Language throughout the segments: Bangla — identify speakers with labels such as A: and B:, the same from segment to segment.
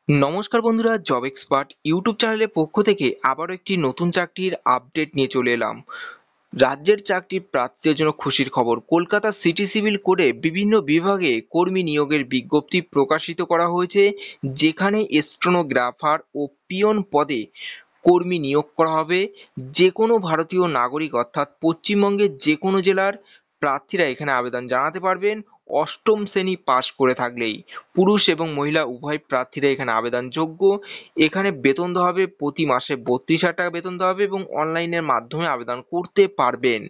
A: নমস্কার বন্ধুরা, জব এক্সপার্ট ইউটিউব চ্যানেলের পক্ষ থেকে আবারও একটি নতুন চাকরির আপডেট নিয়ে চলে এলাম। রাজ্যের চাকরির প্রার্থীদের জন্য খুশির খবর। কলকাতা সিটি সিভিল কোডে বিভিন্ন বিভাগে কর্মী নিয়োগের বিজ্ঞপ্তি প্রকাশিত করা হয়েছে, যেখানে স্টেনোগ্রাফার ও পিয়ন পদে কর্মী নিয়োগ করা হবে। যে কোনো ভারতীয় নাগরিক অর্থাৎ পশ্চিমবঙ্গের যে কোনো জেলার প্রার্থীরা এখানে আবেদন জানাতে পারবেন, অষ্টম শ্রেণী পাশ করে থাকলেই। পুরুষ এবং মহিলা উভয় প্রার্থীরা এখানে আবেদন যোগ্য। এখানে বেতন দেওয়া হবে প্রতি মাসে 32,000 টাকা বেতন দেওয়া হবে এবং অনলাইনের মাধ্যমে আবেদন করতে পারবেন।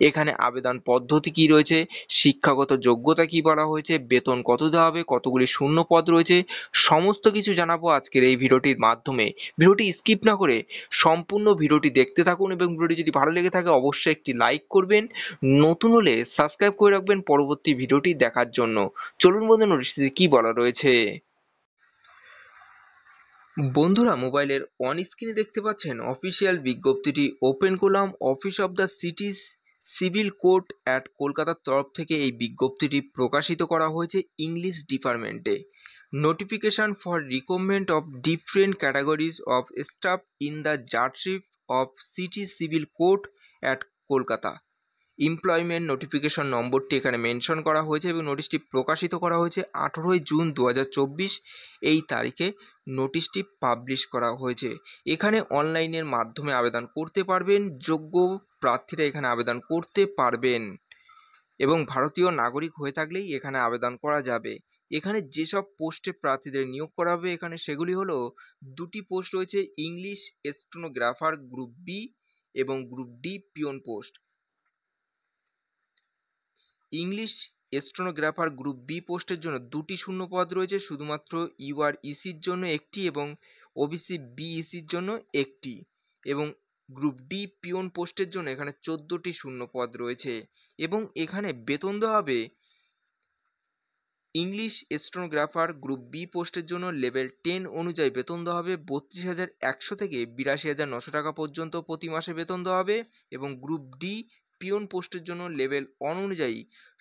A: এখানে আবেদন পদ্ধতি কি রয়েছে, শিক্ষাগত যোগ্যতা কি বলা হয়েছে, বেতন কত দেওয়া হবে, কতগুলি শূন্য পদ রয়েছে, সমস্ত কিছু জানাবো আজকের এই ভিডিওটির মাধ্যমে। ভিডিওটি স্কিপ না করে সম্পূর্ণ ভিডিওটি দেখতে থাকুন এবং ভিডিওটি যদি ভালো লেগে থাকে অবশ্যই একটি লাইক করবেন, নতুন হলে সাবস্ক্রাইব করে রাখবেন পরবর্তী ভিডিওটি দেখার জন্য। চলুন বন্ধু, নোটিশে কি বলা রয়েছে। বন্ধুরা, মোবাইলের অন স্ক্রিনে দেখতে পাচ্ছেন অফিসিয়াল বিজ্ঞপ্তিটি ওপেন করলাম। Office of the সিটিজ civil court at কলকাতার তরফ থেকে এই বিজ্ঞপ্তিটি প্রকাশিত করা হয়েছে ইংলিশ ডিপার্টমেন্টে। Notification for recruitment of different categories of staff in the judgeship of city civil court at Kolkata. Employment notification নম্বরটি এখানে মেনশন করা হয়েছে এবং নোটিশটি প্রকাশিত করা হয়েছে 18ই জুন 2024 এই তারিখে নোটিশটি পাবলিশ করা হয়েছে। এখানে অনলাইনের মাধ্যমে আবেদন করতে পারবেন, যোগ্য প্রার্থীরা এখানে আবেদন করতে পারবেন এবং ভারতীয় নাগরিক হয়ে থাকলেই এখানে আবেদন করা যাবে। এখানে যেসব পোস্টে প্রার্থীদের নিয়োগ করা হবে এখানে সেগুলি হলো, দুটি পোস্ট রয়েছে, ইংলিশ স্টেনোগ্রাফার গ্রুপ বি এবং group D peon post. English stenographer group B পোস্টের জন্য দুটি শূন্য পদ রয়েছে, শুধুমাত্র ইউআরইসির জন্য একটি এবং ওবিসি বিইসির জন্য একটি, এবং গ্রুপ ডি পিওন পোস্টের জন্য এখানে 14টি শূন্য পদ রয়েছে এবং এখানে বেতন দেওয়া হবে। ইংলিশ স্টেনোগ্রাফার গ্রুপ বি পোস্টের জন্য লেভেল 10 অনুযায়ী বেতন দেওয়া হবে 32,100 থেকে 82,900 টাকা পর্যন্ত প্রতি মাসে বেতন দেওয়া হবে এবং গ্রুপ ডি পিওন পোস্টের জন্য লেভেল 1 অনুযায়ী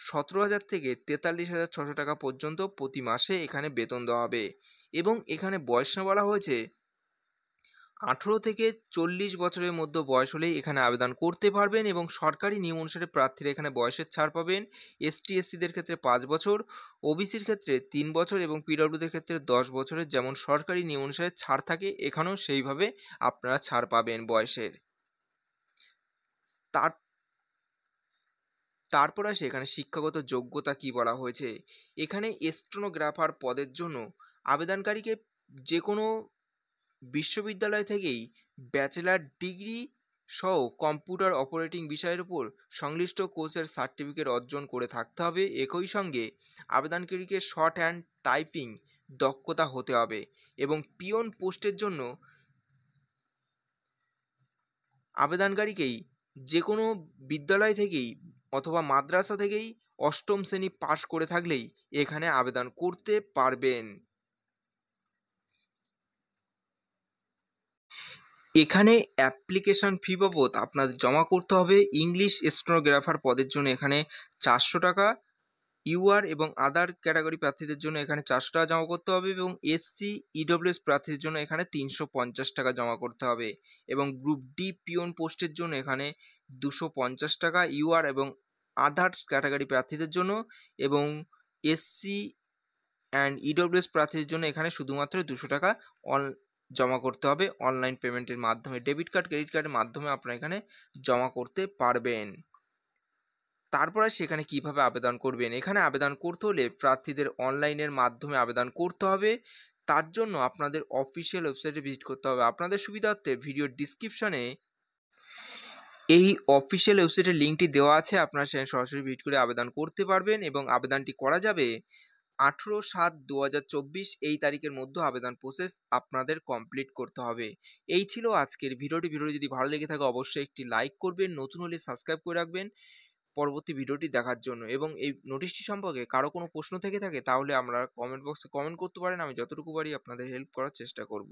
A: 17,000 থেকে 43,600 টাকা পর্যন্ত প্রতি মাসে এখানে বেতন দেওয়া হবে এবং এখানে বয়স সীমা বলা হয়েছে 18 থেকে 40 বছরের মধ্যে বয়স হলেই এখানে আবেদন করতে পারবেন এবং সরকারি নিয়ম অনুসারে প্রার্থীরা এখানে বয়সের ছাড় পাবেন। এসটি এসসিদের ক্ষেত্রে 5 বছর, ওবিসির ক্ষেত্রে 3 বছর এবং পিডব্লিউদের ক্ষেত্রে 10 বছরের যেমন সরকারি নিয়ম অনুসারে ছাড় থাকে, এখানেও সেইভাবে আপনারা ছাড় পাবেন বয়সের। তার তারপর আসে এখানে শিক্ষাগত যোগ্যতা কি বলা হয়েছে। এখানে স্টেনোগ্রাফার পদের জন্য আবেদনকারীকে যে কোনো বিশ্ববিদ্যালয় থেকেই ব্যাচেলর ডিগ্রি সহ কম্পিউটার অপারেটিং বিষয়ের উপর সংশ্লিষ্ট কোর্সের সার্টিফিকেট অর্জন করে থাকতে হবে। একই সঙ্গে আবেদনকারীকে শর্ট হ্যান্ড টাইপিং দক্ষতা হতে হবে এবং পিয়ন পোস্টের জন্য আবেদনকারীকেই যে কোনো বিদ্যালয় থেকেই অথবা মাদ্রাসা থেকেই অষ্টম শ্রেণী পাশ করে থাকলেই এখানে আবেদন করতে পারবেন। এখানে অ্যাপ্লিকেশন ফি বাবদ আপনাদের জমা করতে হবে ইংলিশ স্টেনোগ্রাফার পদের জন্য এখানে 400 টাকা, ইউআর এবং আদার ক্যাটাগরি প্রার্থীদের জন্য এখানে 400 টাকা জমা করতে হবে এবং এসসি ইডব্লিউএস প্রার্থীদের জন্য এখানে 350 টাকা জমা করতে হবে এবং গ্রুপ ডি পিওন পোস্টের জন্য এখানে 250 টাকা ইউআর এবং আদার ক্যাটাগরি প্রার্থীদের জন্য এবং এসসি অ্যান্ড ইডব্লিউএস প্রার্থীদের জন্য এখানে শুধুমাত্র 200 টাকা জমা করতে হবে অনলাইন পেমেন্টের মাধ্যমে। ডেবিট কার্ড ক্রেডিট কার্ডের মাধ্যমে আপনারা এখানে জমা করতে পারবেন। তারপরে সেখানে কিভাবে আবেদন করবেন, এখানে আবেদন করতে হলে প্রার্থীদের অনলাইনের মাধ্যমে আবেদন করতে হবে। তার জন্য আপনাদের অফিসিয়াল ওয়েবসাইটে ভিজিট করতে হবে। আপনাদের সুবিধার্থে ভিডিওর ডিসক্রিপশনে এই অফিসিয়াল ওয়েবসাইটের লিঙ্কটি দেওয়া আছে, আপনারা সেখানে সরাসরি ভিজিট করে আবেদন করতে পারবেন এবং আবেদনটি করা যাবে 18/7/2024 এই তারিখের মধ্যে আবেদন প্রসেস আপনাদের কমপ্লিট করতে হবে। এই ছিল আজকের ভিডিওটি। যদি ভালো লেগে থাকে অবশ্যই একটি লাইক করবেন, নতুন হলে সাবস্ক্রাইব করে রাখবেন পরবর্তী ভিডিওটি দেখার জন্য এবং এই নোটিশটি সম্পর্কে কারো কোনো প্রশ্ন থেকে থাকে তাহলে আমরা কমেন্ট বক্সে কমেন্ট করতে পারেন, আমি যতটুকু পারি আপনাদের হেল্প করার চেষ্টা করব।